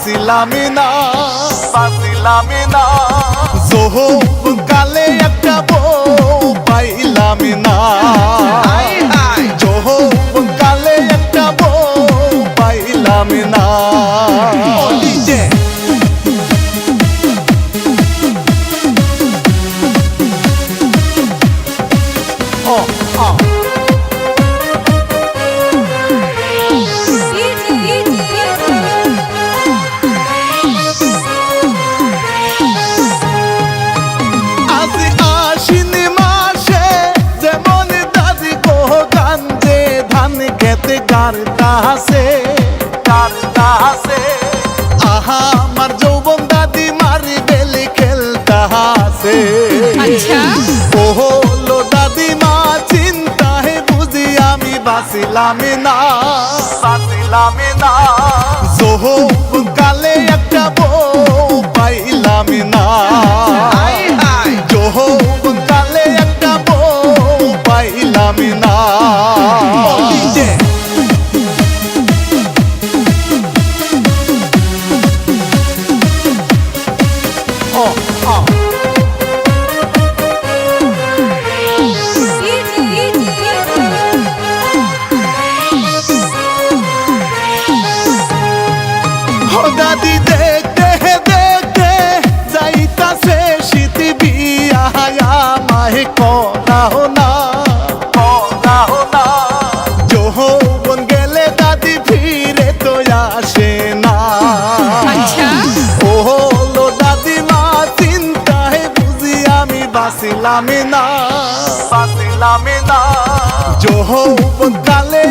বাঁচিলামই না যৌবন কালে একটা বউ পাইলামই না যৌবন কালে একটা বউ পাইলামই না আহা আমার যৌবন দাদি মারি বেলি খেলতাছে ও হলো দাদিমা চিন্তায় বুঝি আমি বাঁচিলামই না যৌবন কালে একটা বউ পাইলামই না যৌবন কালে একটা বউ পাইলামই না দাদি দেখতে দেখতে যাইতাছে শীত বিয়া মাহে করাও না যৌবন গেলে দাদি ফিরে তো আসে না ও হলো দাদিমা চিন্তায় বুঝি আমি বাঁচিলামই না যৌবন কালে